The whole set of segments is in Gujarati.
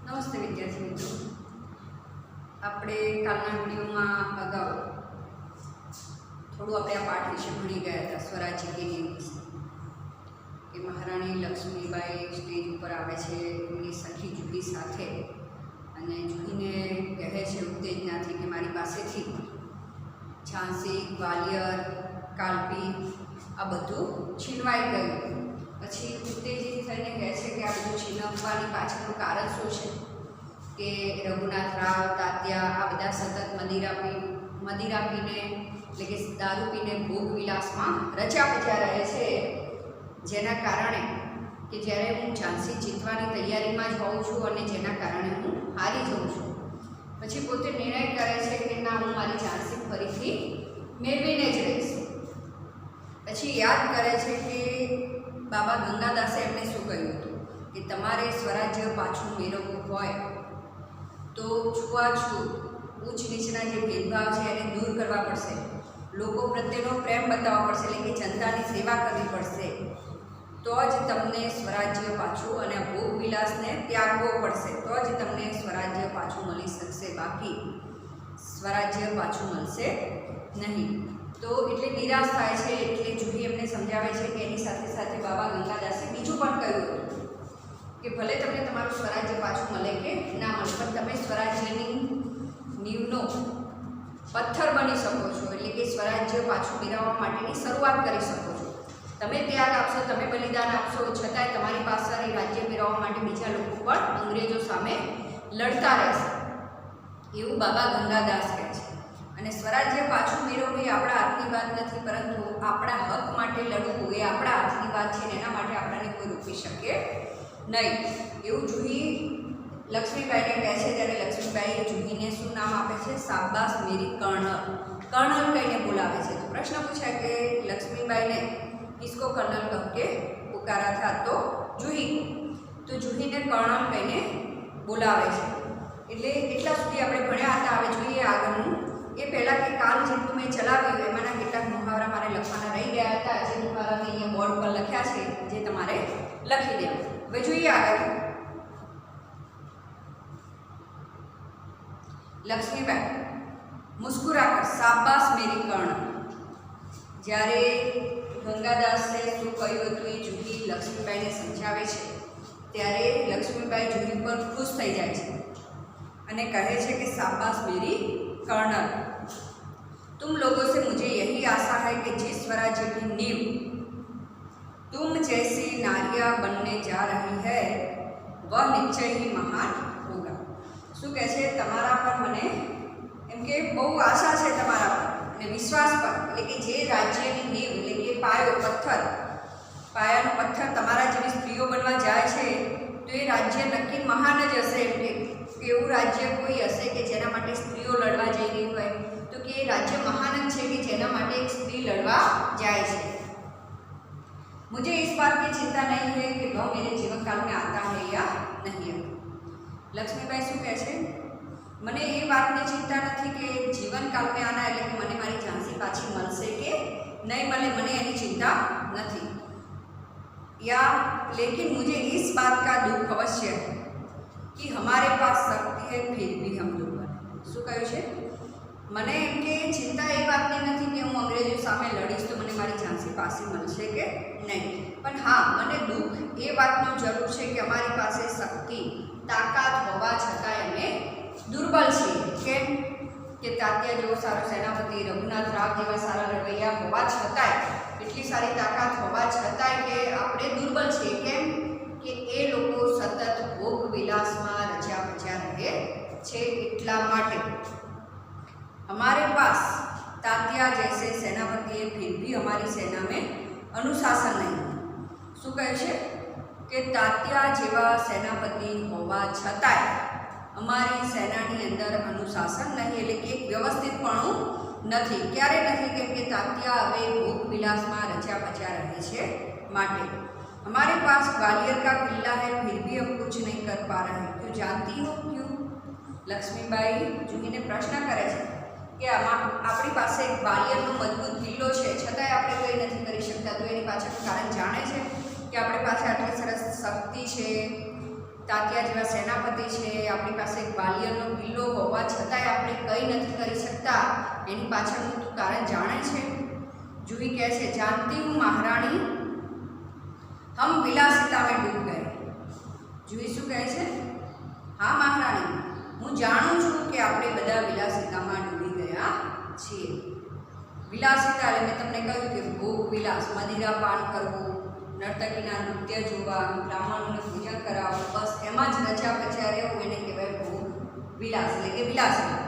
નમસ્તે વિદ્યાર્થી મિત્રો, આપણે કાલના વિડીયોમાં અગાઉ થોડું આપણે આ પાઠ વિશે ભણી ગયા હતા, સ્વરાજ્ય કે નીવ વિશે, કે મહારાણી લક્ષ્મીબાઈ સ્ટેજ ઉપર આવે છે એમની સખી જુહી સાથે, અને જુહીને કહે છે ઉત્તેજનાથી કે મારી પાસેથી ઝાંસી, ગ્વાલિયર, કાલપી આ બધું છીનવાઈ ગયું. પછી ઉત્તેજિત થઈને કહે છે કે આ બધું છીનવવાની પાછળનું કારણ શું છે, કે રઘુનાથ રાવ, તાત્યા આ બધા સતત મદિરા પીને એટલે કે દારૂ પીને ભોગ વિલાસમાં રચ્યા પચ્યા રહે છે, જેના કારણે કે જ્યારે હું ઝાંસી જીતવાની તૈયારીમાં જ હોઉં છું અને જેના કારણે હું હારી જાઉં છું. પછી પોતે નિર્ણય કરે છે કે ના, હું મારી ઝાંસી ફરીથી મેળવીને જ રહીશ. પછી યાદ કરે છે કે બાબા ગંગાદાસે એમને શું કહ્યું હતું કે તમારે સ્વરાજ્ય પાછું મેળવવું હોય તો છૂઆછૂત, ઉચ્ચ નીચના જે ભેદભાવ છે એને દૂર કરવા પડશે, લોકો પ્રત્યેનો પ્રેમ બતાવવા પડશે, એટલે કે જનતાની સેવા કરવી પડશે, તો જ તમને સ્વરાજ્ય પાછું અને ભોગ વિલાસને ત્યાગવો પડશે, તો જ તમને સ્વરાજ્ય પાછું મળી શકશે, બાકી સ્વરાજ્ય પાછું મળશે નહીં. તો એટલે નિરાશ થાય છે. એટલે જુહી એમને સમજાવે છે કે એની સાથે સાથે બાબા ગંગાદાસે બીજું પણ કહ્યું હતું કે ભલે તમને તમારું સ્વરાજ્ય પાછું મળે કે ના મળે, પણ તમે સ્વરાજ્યની નીવનો પથ્થર બની શકો છો, એટલે કે સ્વરાજ્ય પાછું મેળવવા માટેની શરૂઆત કરી શકો છો. તમે ત્યાગ આપશો, તમે બલિદાન આપશો, છતાંય તમારી પાસે રાજ્ય મેળવવા માટે બીજા લોકો પણ અંગ્રેજો સામે લડતા રહેશે, એવું બાબા ગંગાદાસ કહે છે. અને સ્વરાજ્ય પાછું મેળવવું એ આપણા હાથની વાત નથી, પરંતુ આપણા હક માટે લડવું એ આપણા હાથની વાત છે, અને એના માટે આપણને કોઈ રોકી શકે નહીં, એવું જુહી લક્ષ્મીબાઈને કહે છે. ત્યારે લક્ષ્મીબાઈ જુહીને શું નામ આપે છે? શાબાશ મેરી કર્નલ, કર્નલ કહીને બોલાવે છે. તો પ્રશ્ન પૂછાય કે લક્ષ્મીબાઈને કિસકો કર્નલ કહે કે પુકારા થા? તો જુહી કો. તો જુહીને કર્નલ કહીને બોલાવે છે. એટલે એટલા સુધી આપણે ભણ્યા હતા. હવે જોઈએ આગળનું. એ પહેલાં કે કાલ જેટલું મેં ચલાવ્યું એમાંના કેટલાક મુહાવરા મારે લખવાના રહી ગયા હતા, જે મુહાવરા મેં અહીંયા બોર્ડ પર લખ્યા છે, જે તમારે લખી દેવા. હવે જોઈએ આગળ. લક્ષ્મીબાઈ મુસ્કુરાકર શાબાશ મેરી કર્ણ. જ્યારે ગંગાદાસે શું કહ્યું હતું એ જુહી લક્ષ્મીબાઈને સમજાવે છે, ત્યારે લક્ષ્મીબાઈ જુહી પર ખુશ થઈ જાય છે અને કહે છે કે શાબાશ મેરી कर्नल, तुम लोगों से मुझे यही आशा है कि जिस स्वराज्य की नींव तुम जैसी नारियां बनने जा रही है वह निश्चय ही महान होगा. શું કહે છે? તમારા પર મને એમ કે બહુ આશા છે તમારા પર અને વિશ્વાસ પર, એટલે કે જે રાજ્યની નીંવ એટલે કે પાયાનો પથ્થર તમારા જેવી સ્ત્રીઓ બનવા જાય છે, તો એ રાજ્ય નક્કી મહાન જ હશે. એમ કે એવું રાજ્ય કોઈ હશે કે જેના માટે સ્ત્રીઓ લડવા જઈ રહી હોય, તો કે એ રાજ્ય મહાન જ છે કે જેના માટે એક સ્ત્રી લડવા જાય છે. मुझे इस बात की चिंता नहीं है कि वह मेरे जीवन काल में आता है या नहीं. લક્ષ્મીબાઈ શું કહે છે? મને એ વાતની ચિંતા નથી કે જીવનકાલ મેં આના, એટલે કે મને મારી ઝાંસી પાછી મળશે કે નહીં મળે, મને એની ચિંતા નથી. या लेकिन मुझे इस बात का दुख अवश्य है कि हमारे पास शक्ति है फिर भी हम दुर्बल. શું કહ્યું છે? મને એમ કે ચિંતા એ વાતની નથી કે હું અંગ્રેજો સામે લડીશ તો મને મારી ઝાંસી પાછી મળશે કે નહીં, પણ હા, મને દુઃખ એ વાતનું જરૂર છે કે અમારી પાસે શક્તિ, તાકાત હોવા છતાંય અમે દુર્બલ છીએ. કેમ? કે તાત્યા જેવો સારો સેનાપતિ, રઘુનાથ રાવ જેવા સારા લડવૈયા હોવા છતાંય, એટલી સારી તાકાત હોવા છતાંય કે આપણે દુર્બલ છીએ. કેમ? કે એ લોકો સતત ભોગ વિલાસમાં રચ્યા પચ્યા રહે છે, એટલા માટે. हमारे पास तात्या जैसे सेनापति है फिर भी हमारी सेना में अनुशासन नहीं. શું કહે છે? કે તાત્યા જેવા સેનાપતિ હોવા છતાંય અમારી સેનાની અંદર અનુશાસન નહીં, એટલે કે એક વ્યવસ્થિતપણું નથી. ક્યારે નથી? કેમ કે તાત્યા હવે ભોગ વિલાસમાં રચ્યા પચ્યા રહે છે માટે. हमारे पास ग्वालियर का किला है फिर भी हम कुछ नहीं कर पा रहे हैं. क्यों जानती हो क्यों? લક્ષ્મીબાઈ જુહીને પ્રશ્ન કરે છે કે આપણી પાસે ગ્વાલિયરનો મજબૂત કિલ્લો છે, છતાંય આપણે કંઈ નથી કરી શકતા. તો એની પાછળનું કારણ જાણે છે કે આપણી પાસે આટલી સરસ શક્તિ છે, તાત્યા જેવા સેનાપતિ છે, આપણી પાસે ગ્વાલિયરનો કિલ્લો હોવા છતાંય આપણે કંઈ નથી કરી શકતા, એની પાછળનું તું કારણ જાણે છે? જુહી કહે છે, જાનતી હું મહારાણી, હમ વિલાસિતા મેં ડૂબ ગए. જુહી શું કહે છે? હા મહારાણી, હું જાણું છું કે આપણે બધા વિલાસિતામાં ડૂબી ગયા છીએ. વિલાસિતા એટલે મેં તમને કહ્યું કે ભોગ વિલાસ, મદિરા પાન કરવું, નર્તકીના નૃત્ય જોવા, બ્રાહ્મણોને પૂજન કરાવવું, બસ એમાં જ રચ્યા પચ્યા રહેવું, એને કહેવાય ભોગ વિલાસ એટલે કે વિલાસિતા.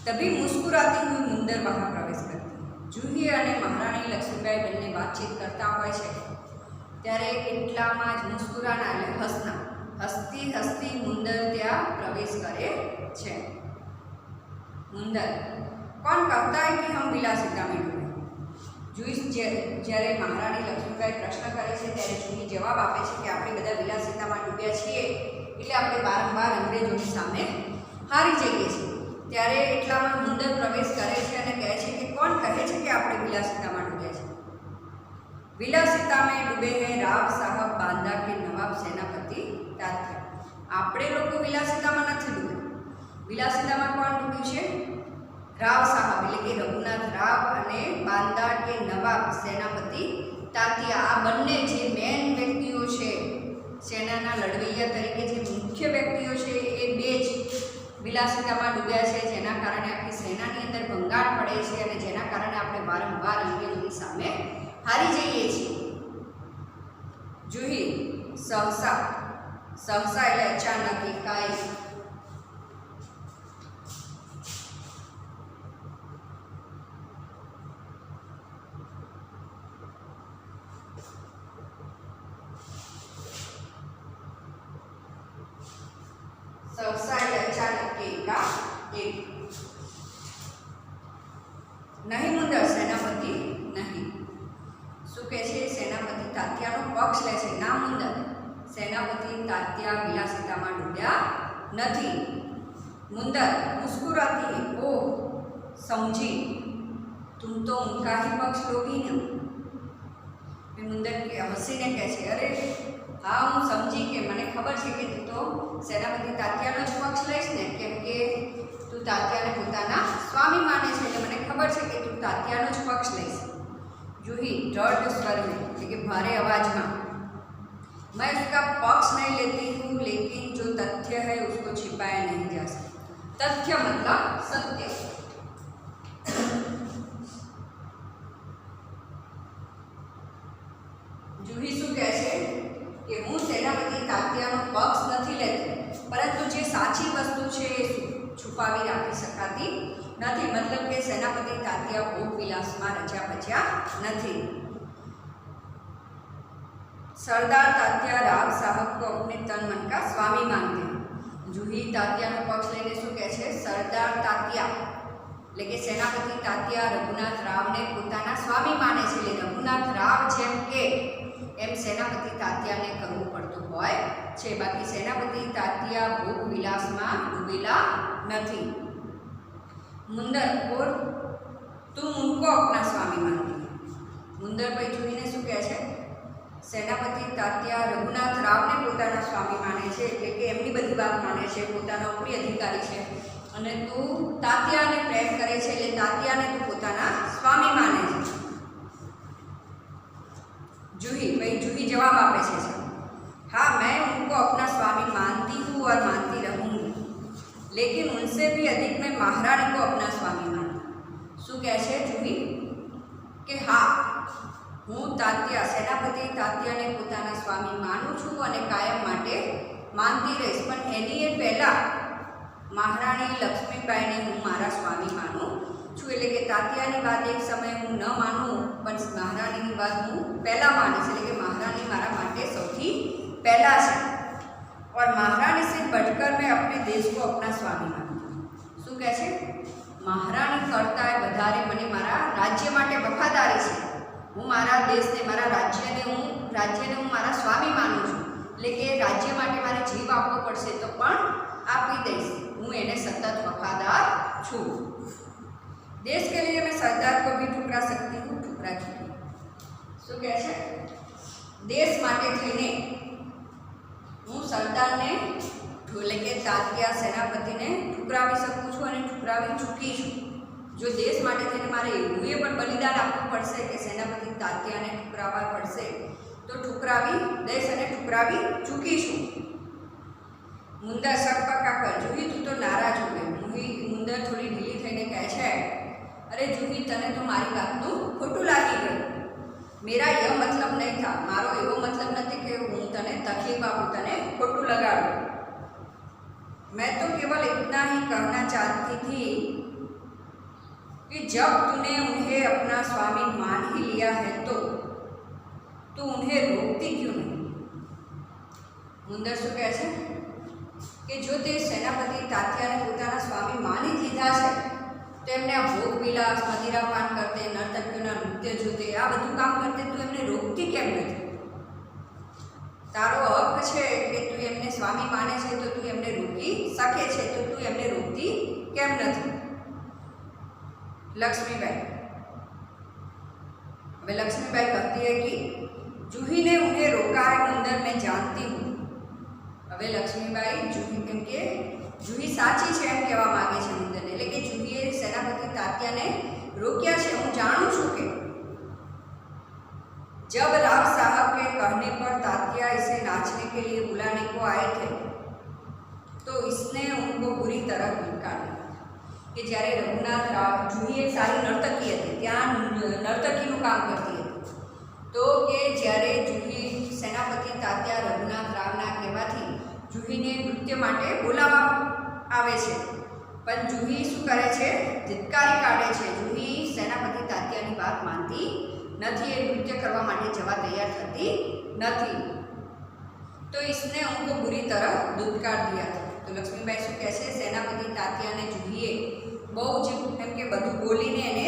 તભી મુસ્કુરાતી હું મુંદર વહાં પ્રવેશ કરતી. જુહી અને મહારાણી લક્ષ્મીબાઈ બંને વાતચીત કરતા હોય છે ત્યારે એટલામાં જ મુસ્કુરાના એટલે હસના, હસતી હસતી મુંદર ત્યાં પ્રવેશ કરે છે. મુંદર કોણ કહેતા હૈ કે હમ વિલાસિતા મેં ડૂબે? જુહી જ્યારે મહારાણી લક્ષ્મીબાઈ પ્રશ્ન કરે છે ત્યારે જુહી જવાબ આપે છે કે આપણે બધા વિલાસિતામાં ડૂબ્યા છીએ એટલે આપણે વારંવાર અંગ્રેજોની સામે હારી જઈએ છીએ. ત્યારે એટલામાં મુંદર પ્રવેશ કરે છે અને કહે છે કે કોણ કહે છે કે આપણે વિલાસિતામાં ડૂબ્યા છીએ? વિલાસિતા મેં ડૂબે હૈ રાવ સાહબ બાંદા કે નવાબ સેનાપતિ તાત્યા. આપણે લોકો વિલાસિતામાં નથી ડૂબ્યા. વિલાસિતામાં કોણ ડૂબ્યું છે? રાવ સાહબ એટલે કે રઘુનાથ રાવ અને બાંદા કે નવાબ સેનાપતિ તાત્યા. આ બંને જે મેન વ્યક્તિઓ છે, સેનાના લડવૈયા તરીકે જે મુખ્ય વ્યક્તિઓ છે, એ બે જ વિલાસિતામાં ડૂબ્યા છે, જેના કારણે આપણી સેનાની અંદર ભંગાણ પડે છે અને જેના કારણે આપણે વારંવાર અંગ્રેજોની સામે હારી જઈએ છીએ. જુહી સહસા, સહસા એટલે અચાનક, એકાએક. સહસા એટલે અચાનક કે એકાએક. નહીં મુંદર સેનાપતિ નહીં. શું કહે છે? સેનાપતિ તાત્યાનો પક્ષ લે છે. ના મુંદર, સેનાપતિ તાત્યા વિલાસિતામાં ડૂબ્યા નથી. मुंदर मुस्कुराती है, ओह समझी, तुम तो उनका ही पक्ष लोगी ना. मुंदर के हसीने કહે અરે હા હું સમજી કે મને ખબર છે કે તું તો સેનાપતિ તાત્યાનો જ પક્ષ લઈશ ને, કેમ કે તું તાત્યાને પોતાના સ્વામી માને છે એટલે મને ખબર છે કે તું તાત્યાનો જ પક્ષ લઈશ. જુહી दृढ़ स्वर में એટલે કે ભારે અવાજમાં, मैं उसका पक्ष नहीं लेती हूँ लेकिन जो तथ्य है उसको छिपाया नहीं जा सकता. तथ्य मतलब सत्य. જુહી શું કહે છે કે હું સેનાપતિ તાત્યાનો પક્ષ નથી લેતી, પરંતુ જે સાચી વસ્તુ છે એ છુપાવી રાખી શકાતી નથી. મતલબ કે સેનાપતિ તાત્યા ભોગ વિલાસમાં રચ્યા પચ્યા નથી. सरदार तात्या राव साहब को अपने तन मन का स्वामी मानते हैं. जूही तात्याનો પક્ષ લઈને શું કહે છે? સરદાર તાત્યા એટલે કે સેનાપતિ તાત્યા રઘુનાથ રાવને પોતાના સ્વામી માને છે. એટલે રઘુનાથ રાવ જેમ કે એમ સેનાપતિ તાત્યાને કરવું પડતું હોય છે. બાકી સેનાપતિ તાત્યા ભોગ વિલાસમાં ડૂબેલા નથી. મુંદર और तुम उनको अपना स्वामी मानती. मुंदर भाई જુહીને શું કહે છે? સેનાપતિ તાત્યા રઘુનાથ રાવને પોતાના સ્વામી માને છે, એટલે કે એમની બધી વાત માને છે, પોતાના ઉપરી અધિકારી છે, અને તું તાત્યાને પ્રેમ કરે છે એટલે તાત્યાને તું પોતાના સ્વામી માને છે. जूही जवाब आपे છે हाँ मैं उनको अपना स्वामी मानती हूँ और मानती रहूँगी, लेकिन उनसे भी अधिक मैं महारानी को अपना स्वामी मानती. શું કહે છે જૂહી? કે હા હું તાત્યા સેનાપતિ તાત્યાને પોતાના સ્વામી માનું છું અને કાયમ માટે માનતી રહીશ, પણ એની એ પહેલાં મહારાણી લક્ષ્મીબાઈને હું મારા સ્વામી માનું છું. એટલે કે તાત્યાની વાત એક સમયે હું ન માનું, પણ મહારાણીની વાત હું પહેલાં માનીશ. એટલે કે મહારાણી મારા માટે સૌથી પહેલાં છે. और महारानी से बढ़कर मैं अपने देश को अपना स्वामी मानती हूँ. શું કહે છે? મહારાણી કરતાં વધારે મને મારા રાજ્ય માટે વફાદારી છે. હું મારા દેશને મારા રાજ્યને હું મારા સ્વામી માનું છું. એટલે કે રાજ્ય માટે મારે જીવ આપવો પડશે તો પણ આપી દઈશ. હું એને સતત વફાદાર છું. देश के लिए मैं सरदार को भी ठुकरा सकती हूँ, ठुकरा चुकी. શું કહે છે? દેશ માટે થઈને હું સરદારને એટલે કે તાત્યા સેનાપતિને ઠુકરાવી શકું છું અને ઠુકરાવી ચૂકી છું. જો દેશ માટે થઈને મારે એવું પણ બલિદાન આપવું પડશે કે સેનાપતિ તાત્યાને ઠુકરાવવા પડશે તો ઠુકરાવી દઈશ અને ઠુકરાવી ચૂકી છું. મુંદર શકપક્કા કર. જુહી તું તો નારાજ હો ગઈ. મુંદર થોડી ઢીલી થઈને કહે છે, અરે જુહી તને તો મારી વાતનું ખોટું લાગી ગયું. મેરા યહ મતલબ નહીં થા. મારો એવો મતલબ નથી કે હું તને તકલીફ આપું, તને ખોટું લગાડું. मैं तो केवल इतना ही कहना चाहती थी कि जब तूने उन्हें अपना स्वामी मान ही लिया है तो उन्हें रोकती क्यों नहीं. मुंदर શું કહે છે કે જો તે સેનાપતિ તાત્યાને પોતાના સ્વામી માની લીધા છે તો એમને આ ભોગ વિલાસ, મદિરાપાન કરતે, નર્તકીઓના નૃત્ય જોતે, આ બધું કામ કરતે તું એમને રોકતી કેમ નથી. તારો હક છે કે તું એમને સ્વામી માને છે તો તું એમને રોકી શકે છે, તો તું એમને રોકતી કેમ નથી. लक्ष्मीबाई. अब लक्ष्मीबाई कहती है कि जूही ने उन्हें रोका है मुंदर, मैं जानती हूँ. હવે લક્ષ્મીબાઈ જૂહી કેમ કે જૂહી સાચી છે એમ કહેવા માગે છે મુંદરને, એટલે કે જૂહીએ સેનાપતિ તાત્યાને રોક્યા છે, હું જાણું છું કે जब राव साहब के कहने पर तात्या इसे नाचने के लिए बुलाने को आए थे तो इसने उनको बुरी तरह धमका दिया. कि જ્યારે રઘુનાથ રાવ, જૂહી એક સારી નર્તકી હતી, ત્યાં નર્તકીનું કામ કરતી હતી, તો કે જ્યારે જૂહી સેનાપતિ તાત્યા રઘુનાથ રાવના કહેવાથી જૂહીને નૃત્ય માટે બોલાવવા આવે છે, પણ જૂહી શું કરે છે, ધિક્કારી કાઢે છે. જૂહી સેનાપતિ તાત્યાની વાત માનતી નથી, એ નૃત્ય કરવા માટે જવા તૈયાર થતી નથી. તો इसने उनको बुरी तरह धुतकार दिया था. તો લક્ષ્મીબાઈ શું કહે છે, સેનાપતિ તાત્યાને જૂહીએ બહુ જ એમ કે બધું બોલીને એને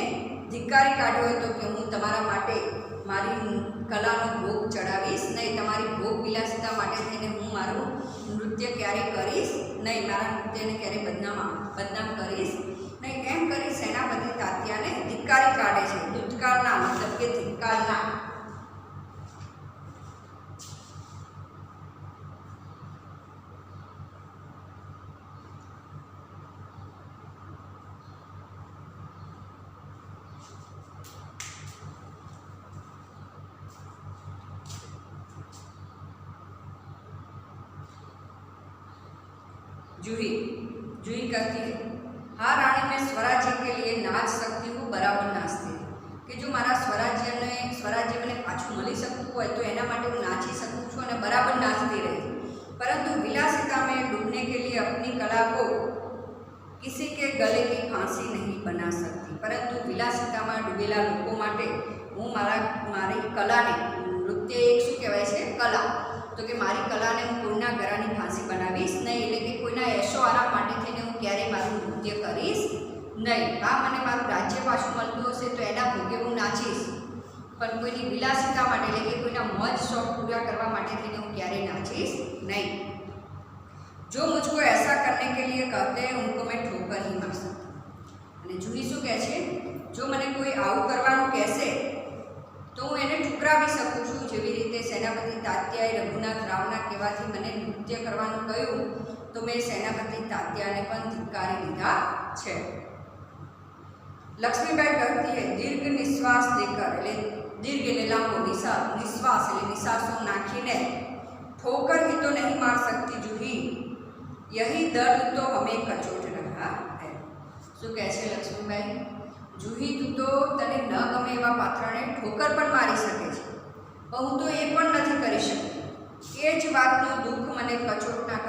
ધિક્કારી કાઢ્યો હતો કે હું તમારા માટે મારી કલાનો ભોગ ચડાવીશ નહીં, તમારી ભોગ વિલાસિતા માટે થઈને હું મારું નૃત્ય ક્યારેય કરીશ નહીં, મારા નૃત્યને ક્યારેય બદનામ કરીશ નહીં. એમ કરી સેનાપતિ તાત્યાને ધિક્કારી કાઢે છે. ધુતકારના મતલબ કે ધિક્કારના. जूही कहती है, हाँ रानी मैं स्वराज्य के लिए नाच सकती हूँ, बराबर नाचती हूँ. कि जो मारा स्वराज्य મને પાછું મળી શકતું હોય તો એના માટે હું નાચી શકું છું અને બરાબર નાચતી રહી. परंतु विलासिता में डूबने के लिए अपनी कला को किसी के गले की फांसी नहीं बना सकती. परंतु विलासिताમાં ડૂબેલા લોકો માટે હું મારી કલાને, નૃત્ય એક શું કહેવાય છે, કલા, તો કે મારી કલાને હું કોઈના ગળાની ફાંસી બનાવીશ નહીં, એટલે કે કોઈના એશો આરામ માટે થઈને હું ક્યારેય મારું નૃત્ય કરીશ નહીં. હા, મને મારું રાજ્ય પાછું મળતું હશે તો એના ભોગે હું નાચીશ, પણ કોઈની વિલાસિતા માટે, એટલે કે કોઈના મોજ શોખ પૂરા કરવા માટે થઈને હું ક્યારેય નાચીશ નહીં. જો મુझको ऐसा करने के लिए कहते हैं उनको मैं ठोकर ही मार सकती. અને જૂહી શું કહે છે, જો મને કોઈ આવું કરવાનું કહેશે તો હું એને ઠુકરાવી શકું છું. જેવી રીતે સેનાપતિ તાત્યાએ રઘુનાથ રાવના કહેવાથી મને નૃત્ય કરવાનું કહ્યું તો મેં સેનાપતિ તાત્યાને પણ ધિક્કારી લીધા છે. લક્ષ્મીબાઈ कहती है, दीर्घ निश्वास देकर, એટલે દીર્ઘ એટલે લાંબો, નિશ્વાસ એટલે નિશ્વાસો નાખીને, ठोकर ही तो नहीं मार सकती जूही, यही दर्द तो हमें कचोट रहा है. શું કહે છે લક્ષ્મીબાઈ, જૂહી તું તો તને ન ગમે એવા પાત્રને ઠોકર પણ મારી શકે છે, પણ હું તો એ પણ નથી કરી શકતી. એ જ વાતનું દુઃખ મને કચોટના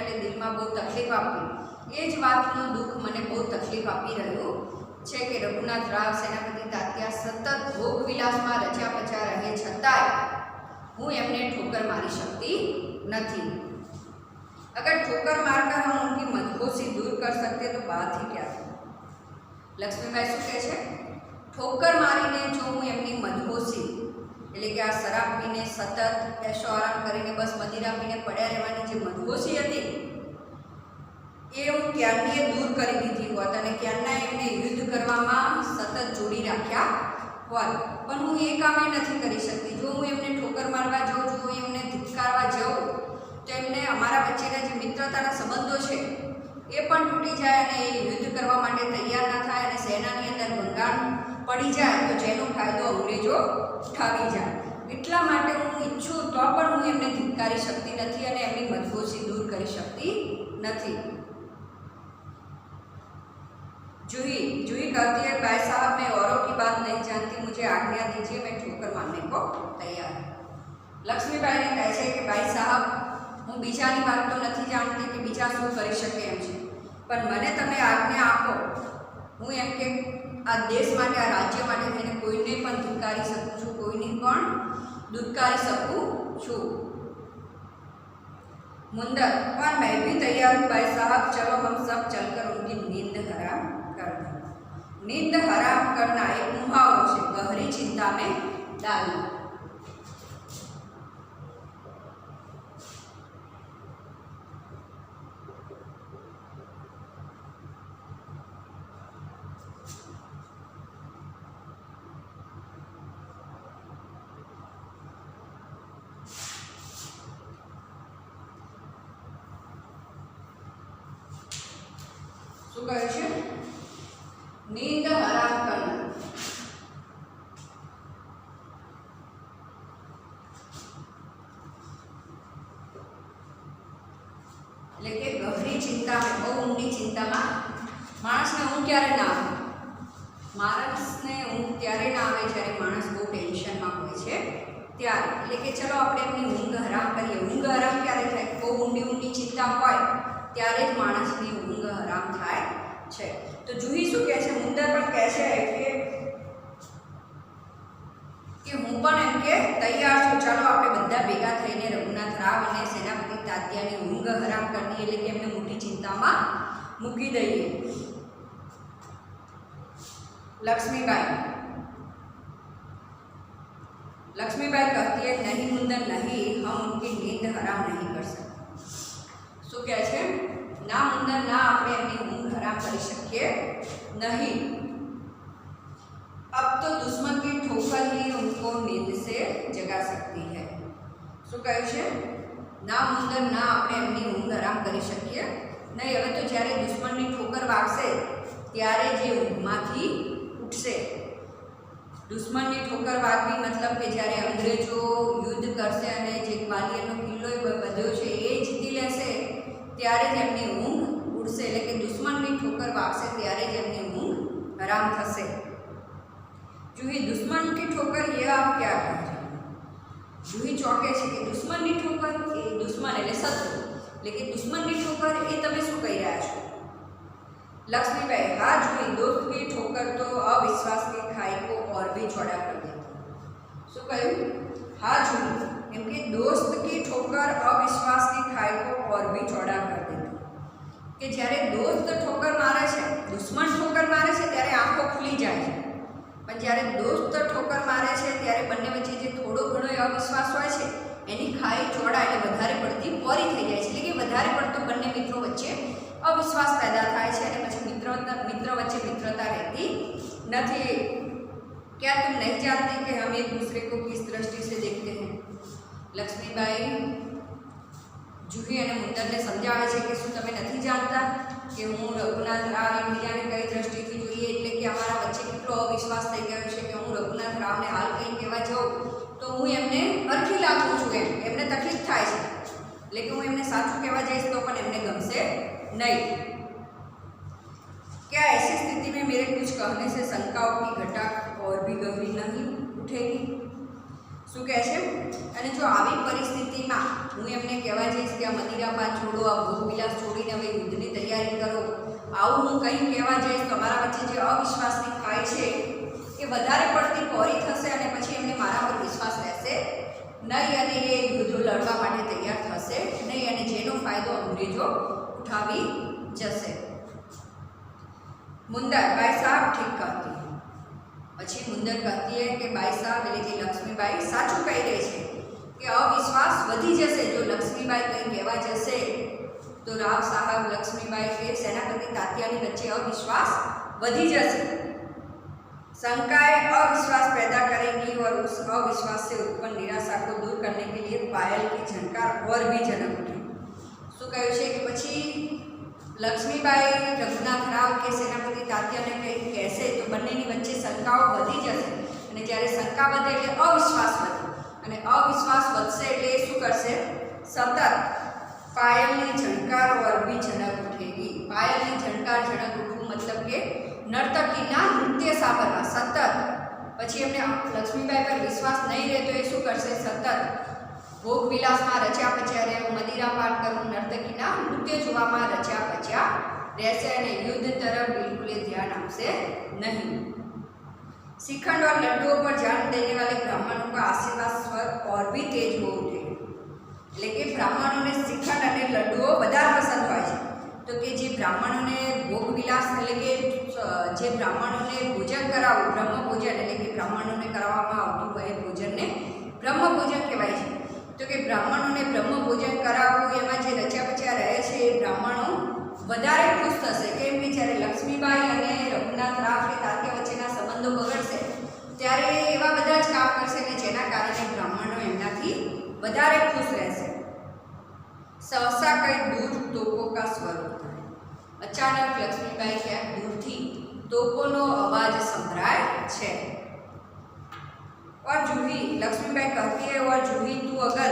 એટલે દિલમાં બહુ તકલીફ આપી, એ જ વાતનું દુઃખ મને બહુ તકલીફ આપી રહ્યું છે કે રઘુનાથ રાવ, સેનાપતિ તાત્યા સતત ભોગ વિલાસમાં રચ્યા પચ્યા રહે છતાંય હું એમને ठोकर मारी सकती नहीं. अगर ठोकर मारकर हम उनकी मदहोशी दूर कर सकते तो बात ही क्या थी. લક્ષ્મીબાઈ શું કહે છે, ઠોકર મારીને જો હું એમની મદહોશી, એટલે કે આ શરાબ પીને સતત એશો આરામ કરીને બસ મદિરા પીને પડ્યા રહેવાની જે મદહોશી હતી એ હું ક્યારની દૂર કરી દીધી હોત અને ક્યારના એમને યુદ્ધ કરવામાં સતત જોડી રાખ્યા હોત, પણ હું એ કામે નથી કરી શકતી. જો હું એમને ઠોકર મારવા જાઉં, જો એમને ધિક્કારવા જાઉં તો એમને મિત્રતાના સંબંધો છે એ પણ તૂટી જાય અને એ યુદ્ધ કરવા માટે તૈયાર ના થાય અને સેનાની અંદર ભંગાણ પડી જાય તો જેનો ફાયદો અંગ્રેજો ઉઠાવી જાય. એટલા માટે હું ઈચ્છું તો પણ હું એમને ધિક્કારી શકતી નથી અને એમની મજબૂરી દૂર કરી શકતી નથી. जूही कहती है भाई साहब मैं औरों की बात नहीं जानती, मुझे आज्ञा दीजिए, मैं ठोकर मारने को तैयार हूँ. लक्ष्मीबाई ने કહે છે કે ભાઈ સાહેબ હું બીજાની વાત તો નથી જાણતી કે બીજા શું કરી શકે એમ છે, પણ મને તમે આજ્ઞા આપો, હું એમ કે આ દેશ માટે આ રાજ્ય માટે થઈને કોઈને પણ ધિક્કારી શકું છું, કોઈને પણ દુત્કારી શકું છું. मुंदर और मैं भी तैयार हूँ भाई साहब, चलो हम सब चलकर उनकी नींद हराम कर दें. नींद हराम करना एक मुहावरो से गहरी चिंता में डालना. શું કહે છે? નીંદ હરામ કરના. એટલે કે ગહરી ચિંતામાં, બહુ ઊંડી ચિંતામાં માણસને ઊંઘ ક્યારે ના આવે? માણસને ઊંઘ ત્યારે ના આવે જ્યારે માણસ બહુ ટેન્શનમાં હોય છે ત્યારે. એટલે કે ચલો આપણે એમની ઊંઘ હરામ કરીએ. ઊંઘ હરામ ક્યારે થાય? બહુ ઊંડી ચિંતા હોય ત્યારે જ માણસની ઊંઘ હરામ થાય છે. તો જૂહી શું કહે છે? મુંદર પણ કહે છે કે હું પણ એમ કે તૈયાર છું, ચાલો આપણે બધા ભેગા થઈને રઘુનાથ રાવ અને સેનાપતિ તાત્યાની ઊંઘ હરામ કરવી, એટલે કે એમને મોટી ચિંતામાં મૂકી દઈએ. लक्ष्मीबाई कहती है नहीं मुंदर नहीं, हम उनकी नींद हराम नहीं कर सकते. શું કહે છે? ના મુંદર ના, આપણે એમની ઊંઘ હરામ કરી શકીએ નહીં. अब तो दुश्मन की ठोकर ही उनको नींद से जगा सकती है. શું કહે છે? ના મુંદર ના, આપણે એમની ઊંઘ હરામ કરી શકીએ નહીં. હવે તો જ્યારે દુશ્મનની ઠોકર વાગશે ત્યારે જે ઊંઘમાંથી ઉઠશે. દુશ્મનની ઠોકર વાગવી મતલબ કે જ્યારે અંગ્રેજો યુદ્ધ કરશે અને જે ગ્વાલિયરનો કિલ્લો બધ્યો છે એ જીતી લેશે ત્યારે જ એમની ઊંઘ ઉડશે. એટલે કે દુશ્મનની ઠોકર વાગશે ત્યારે જ એમની ઊંઘ હરામ થશે. જૂહી દુશ્મન की ठोकर ये आप क्या कह रहे हैं? જૂહી ચોંકે છે કે દુશ્મનની ઠોકર, એ દુશ્મન એટલે શત્રુ, એટલે કે દુશ્મનની ઠોકર એ તમે શું કહી રહ્યા છો? लक्ष्मीबाई हाँ जूही, दोस्त की ठोकर तो अविश्वास की खाई को और भी चौड़ा कर देती. શું કહ્યું? हाँ जूही, એમ કે दोस्त की ठोकर अविश्वास की खाई को और भी चौड़ा कर देती. કે જ્યારે દોસ્ત ઠોકર મારે છે, દુશ્મન ઠોકર મારે છે ત્યારે આંખો ખુલી જાય છે, પણ જ્યારે દોસ્ત ઠોકર મારે છે ત્યારે બંને વચ્ચે જે થોડો ઘણો અવિશ્વાસ હોય છે એની ખાઈ ચોડા એટલે વધારે પડતી પોરી થઈ જાય છે. એટલે કે વધારે પડતો બંને મિત્રો વચ્ચે અવિશ્વાસ पैदा થાય છે અને પછી મિત્ર વચ્ચે મિત્રતા રહેતી નથી. क्या तुम नहीं जानते कि हम एक दूसरे को किस दृष्टि से देखते हैं? लक्ष्मीबाई जूही અને મુંદરને સમજાવે છે કે શું તમે નથી જાણતા કે હું રઘુનાથ રાવ એકબીજાને કઈ દ્રષ્ટિથી જોઈએ, એટલે કે અમારા વચ્ચે કેટલો અવિશ્વાસ થઈ ગયો છે કે હું રઘુનાથ રાવને હાલ કંઈ કહેવા જાઉં તો હું એમને અરખી લાગું છું, એમને તકલીફ થાય છે, એટલે કે હું એમને સાચું કહેવા જઈશ તો પણ એમને ગમશે नहीं. क्या ऐसी स्थिति में मेरे कुछ कहने से शंकाओं की घटा और भी गहरी नहीं उठेगी? શું કહે છે? અને જો આવી પરિસ્થિતિમાં હું એમને કહેવા જઈશ કે આ મદિરાપાન છોડો, આ ભોગવિલાસ છોડીને હવે યુદ્ધની તૈયારી કરો, આવું હું કંઈ કહેવા જઈશ તો મારા વચ્ચે જે અવિશ્વાસની ખાઈ છે એ વધારે પડતી પોરી થશે અને પછી એમને મારા પર વિશ્વાસ રહેશે નહીં અને એ યુદ્ધ લડવા માટે તૈયાર થશે નહીં અને જેનો ફાયદો અંગ્રેજો उठावी जैसे. मुंदर भाई साहब ठीक कहती है. પછી મુંદર कहती है कि भाई साहब એટલે કે લક્ષ્મીબાઈ સાચું કહી રહી છે કે અવિશ્વાસ વધી જશે. જો લક્ષ્મીબાઈ કંઈ કહેવા જશે તો રાવ સાહેબ લક્ષ્મીબાઈ કે સેનાપતિ તાત્યાની વચ્ચે અવિશ્વાસ વધી જશે. शंकाएं अविश्वास पैदा करेंगी और उस अविश्वास से उत्पन्न निराशा को दूर करने के लिए पायल की झनकार और भी जनक उठे. શું કહ્યું છે કે પછી લક્ષ્મીબાઈ રઘુનાથ રાવ કે સેનાપતિ તાત્યાને કંઈક કહેશે તો બંનેની વચ્ચે શંકાઓ વધી જશે, અને જ્યારે શંકા વધે એટલે અવિશ્વાસ વધે, અને અવિશ્વાસ વધશે એટલે એ શું કરશે? સતત પાયલની ઝણકાર और भी झनक उठेगी। પાયલની ઝણકાર ઝણક ઉઠવું મતલબ કે નર્તકીના નૃત્ય સાંભળવા સતત। પછી એમને લક્ષ્મીબાઈ પર વિશ્વાસ નહીં રહે તો એ શું કરશે? સતત ભોગ વિલાસમાં રચ્યા પચ્યા રહેવું, મદિરા પાન કરવું, નર્તકીના નૃત્ય જોવામાં રચ્યા પચ્યા રહેશે અને યુદ્ધ તરફ બિલકુલ ધ્યાન આપશે નહીં। शिखंड और लड्डुओं पर ध्यान देने वाले ब्राह्मणों का आशीर्वाद स्वर और भी तेज हो उठे। એટલે કે બ્રાહ્મણોને શ્રીખંડ અને લડ્ડુઓ વધારે પસંદ હોય છે, તો કે જે બ્રાહ્મણોને ભોગ વિલાસ એટલે કે જે બ્રાહ્મણોને ભોજન કરાવવું, બ્રહ્મ ભોજન એટલે કે બ્રાહ્મણોને કરાવવામાં આવતું હોય ભોજનને બ્રહ્મ ભોજન કહેવાય છે। તો કે બ્રાહ્મણોને બ્રહ્મ ભોજન કરાવવું એમાં જે રચ્યા પચ્યા રહે છે એ બ્રાહ્મણો વધારે ખુશ થશે, કેમ કે જ્યારે લક્ષ્મીબાઈ અને રઘુનાથ રાવ કે તાત્યા વચ્ચેના સંબંધો બગડશે ત્યારે એવા બધા જ કામ કરશે ને જેના કારણે બ્રાહ્મણો એમનાથી વધારે ખુશ રહેશે। सहसा कई दूर तोपों का स्वर होता है। अचानक लक्ष्मीबाई क्या दूरથી तोपोનો अवाज संभराय છે। और जूही लक्ष्मीबाई कहती है और जूही तू अगर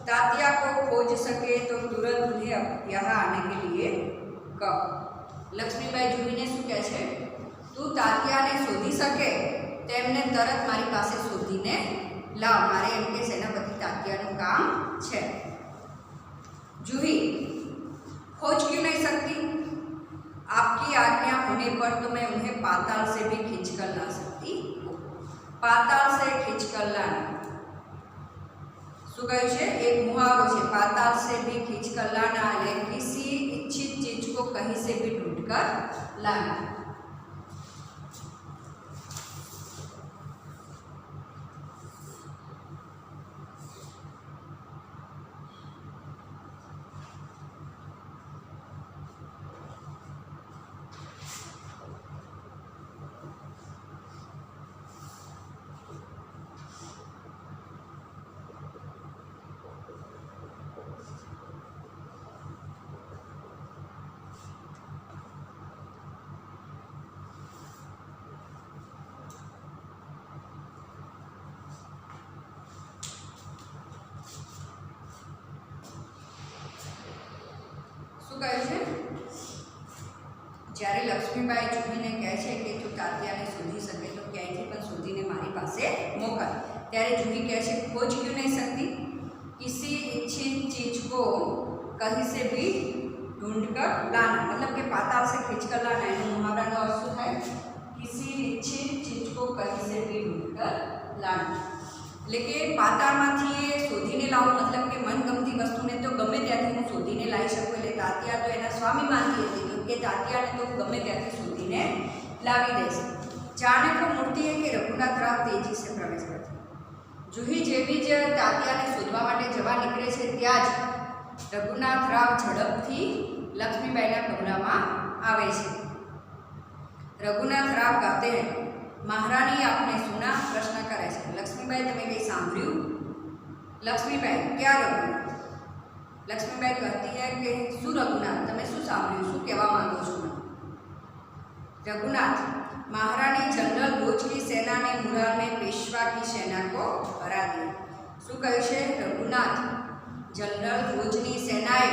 तात्या को खोज सके तो तुरंत उन्हें यहाँ आने के लिए कह। लक्ष्मीबाई जूहीને શું કહે છે? તું તાત્યાને શોધી શકે તેમને તરત મારી પાસે શોધીને લાવ, મારે એમ કે સેનાપતિ તાત્યાનું કામ છે। जूही खोज क्यों नहीं सकती? आपकी आज्ञा होने पर तो मैं उन्हें पाताल से भी खींच कर ला सकती हूँ। पाताल से खींच कर लाना શું કહ્યું છે? એક મુહાવરો છે, पाताल से भी खींच कर लाना એટલે किसी इच्छित चीज को कहीं से भी ढूंढ कर लाना। શું કહે છે? જ્યારે લક્ષ્મીબાઈ જૂહીને કહે છે કે તું તાત્યાને શોધી શકે તો ક્યાંયથી પણ શોધીને મારી પાસે મોકલ, ત્યારે જૂહી કહે છે खोज क्यों नहीं सकती? किसी इच्छित चीज को कहीं से भी ढूंढ कर लाना, मतलब કે પાતાળ से खींच कर लाना એનો મુહાવરાનો અર્થ શું થાય? किसी इच्छित चीज को कहीं से भी ढूंढ कर लाना એટલે કે પાતાળમાંથી એ શોધીને લાવવું, મતલબ કે મનગમતી વસ્તુને તો ગમે ત્યાંથી હું શોધીને લાવી શકું। એટલે તાત્યા તો એના સ્વામી માનતી હતી કે તાત્યાને તો હું ગમે ત્યાંથી શોધીને લાવી દઈશ। જાણે को मूर्ति है कि रघुनाथ राव तेजी से प्रवेश करते। जूही જેવી જ તાત્યાને શોધવા માટે જવા નીકળે છે ત્યાં જ રઘુનાથ રાવ ઝડપથી લક્ષ્મીબાઈના કમરામાં આવે છે। रघुनाथ राव कहते हैं महारानी आपने सुना? प्रश्न करे છે। लक्ष्मीबाई તમે કંઈ સાંભળ્યું? लक्ष्मीबाई क्या रघुनाथ? लक्ष्मीबाई कहती है कि શું रघुनाथ તમે શું સાંભળ્યું, શું કહેવા માંગો છો? रघुनाथ महारानी जनरल भोज की सेना ने मुरार में पेशवा की सेना को हरा दिया। શું કહ્યું છે? रघुनाथ जनरल भोजની સેનાએ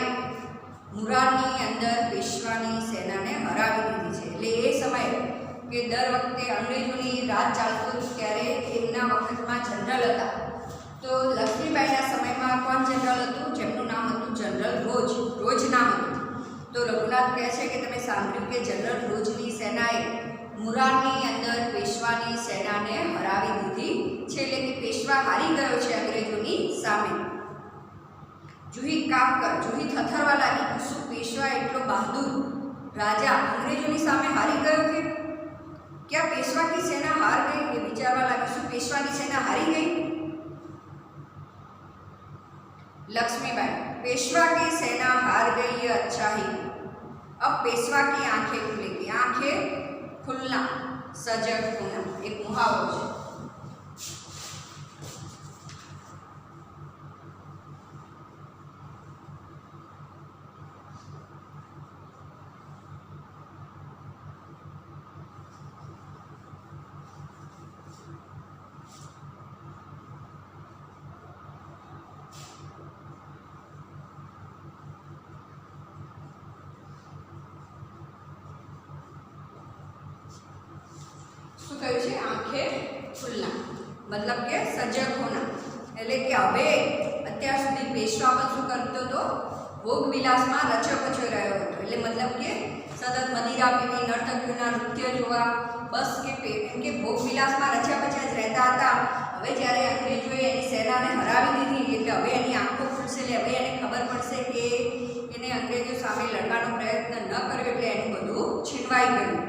મુરારની અંદર પેશવાની સેનાને હરાવી દીધી છે। એટલે એ સમયે કે દર વખતે અંગ્રેજોની રાજ ચાલતું હતું ત્યારે એમના વખતમાં જનરલ હતા, તો લક્ષ્મીબાઈના સમયમાં કોણ જનરલ હતું? જેમનું નામ હતું જનરલ રોજ, રોજ નામ હતું। તો રઘુનાથ કહે છે કે તમે સાંભળ્યું કે જનરલ રોજની સેનાએ મુરારની અંદર પેશવાની સેનાને હરાવી દીધી છે, એટલે કે પેશવા હારી ગયો છે અંગ્રેજોની સામે। જૂહી કાપ કર, જૂહી થથરવા લાગી કે શું પેશવા એટલો બહાદુર રાજા અંગ્રેજોની સામે હારી ગયો કે क्या पेशवा की सेना हार गई? ये विचारवा लगी શું पेशवा की सेना हारी गई? लक्ष्मीबाई पेशवा की सेना हार गई ये अच्छा ही, अब पेशवा की आंखें खुलेगी। आंखें खुलना, सजग होना एक मुहावरो है। શું કહ્યું છે? આંખે ખુલના, મતલબ કે સજગ હોના, એટલે કે હવે અત્યાર સુધી પેશવા પણ શું કરતો હતો? ભોગ વિલાસમાં રચો રહ્યો હતો. એટલે મતલબ કે સતત મદિરા પીવી, નર્તકીઓના નૃત્ય જોવા, બસ કે એમ કે ભોગ વિલાસમાં રચ્યા જ રહેતા હતા. હવે જ્યારે અંગ્રેજોએ એની સેનાને હરાવી દીધી એટલે હવે એની આંખો ખુલશે, એટલે હવે એને ખબર પડશે કે એને અંગ્રેજો સામે લડવાનો પ્રયત્ન ન કર્યો એટલે એનું બધું છીનવાઈ ગયું.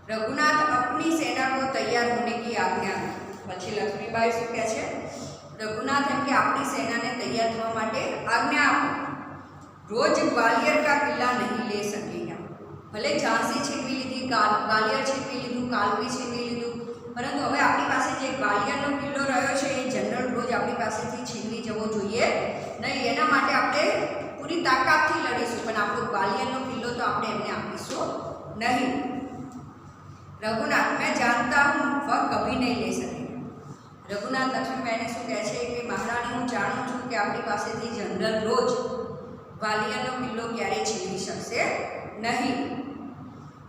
रघुनाथ अपनी सेना को तैयार होने की आज्ञा दी. પછી લક્ષ્મીબાઈ શું કહે છે? રઘુનાથ એમ કે આપણી સેનાને તૈયાર થવા માટે આજ્ઞા આપો. રોજ ગ્વાલિયર કા કિલ્લા નહીં લે સકેગા. ભલે ઝાંસી છીનવી લીધી, ગ્વાલિયર છીનવી લીધું, કાલવી છીનવી લીધું, પરંતુ હવે આપણી પાસે જે ગ્વાલિયરનો કિલ્લો રહ્યો છે એ જનરલ રોજ આપણી પાસેથી છીનવી જવો જોઈએ નહીં. એના માટે આપણે પૂરી તાકાતથી લડીશું, પણ આપણો ગ્વાલિયરનો કિલ્લો તો આપણે એમને આપીશું નહીં. रघुनाथ मैं जानता हूँ वह कभी नहीं ले सकेगा. रघुनाथ लक्ष्मीबाईने શું કહે છે કે મહારાણી હું જાણું છું કે આપણી પાસેથી જનરલ રોજ ગ્વાલિયરનો કિલ્લો ક્યારેય છીનવી શકશે નહીં.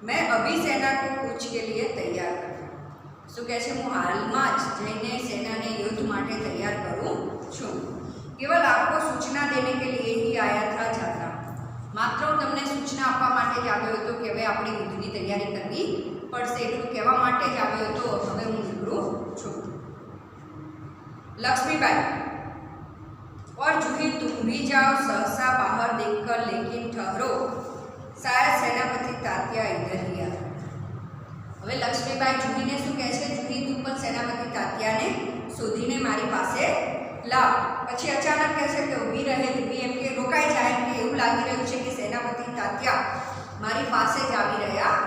मैं अभी सेना को कूच के लिए तैयार करूँ. શું કહે છે? હું હાલમાં જ જઈને સેનાને યુદ્ધ માટે તૈયાર કરું છું. केवल आपको सूचना देने के लिए ही आया था जाता. માત્ર હું તમને સૂચના આપવા માટે જ આવ્યો હતો કે હવે આપણે યુદ્ધની તૈયારી કરવી પડશે, એટલું કહેવા માટે જ આવ્યો હતો. હવે હું નીકળું છું. लक्ष्मीबाई और जूही तुम भी जाओ सहसा बाहर देखकर, लेकिन ठहरो शायद सेनापति तात्या इधर ही आ. હવે લક્ષ્મીબાઈ જૂહીને શું કહે છે? જૂહી તું પણ સેનાપતિ તાત્યાને શોધીને મારી પાસે લાવ. પછી અચાનક કહે છે કે ઊભી રહે જૂહી, એમ કે રોકાઈ જાય, એમ કે એવું લાગી રહ્યું છે કે સેનાપતિ તાત્યા મારી પાસે જ આવી રહ્યા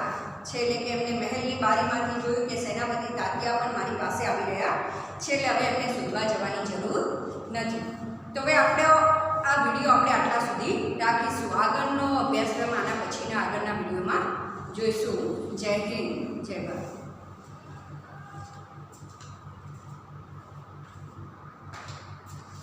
છે. એટલે કે એમને મહેલની બારીમાંથી જોયું કે સેનાપતિ તાત્યા પણ મારી પાસે આવી રહ્યા છે, એટલે હવે એમને શોધવા જવાની જરૂર નથી. તો હવે આપણે આ વિડીયો આપણે આટલા સુધી રાખીશું. આગળનો અભ્યાસક્રમ આના પછીના આગળના વિડીયોમાં જોઈશું. જય હિન્દ, જય ભારત.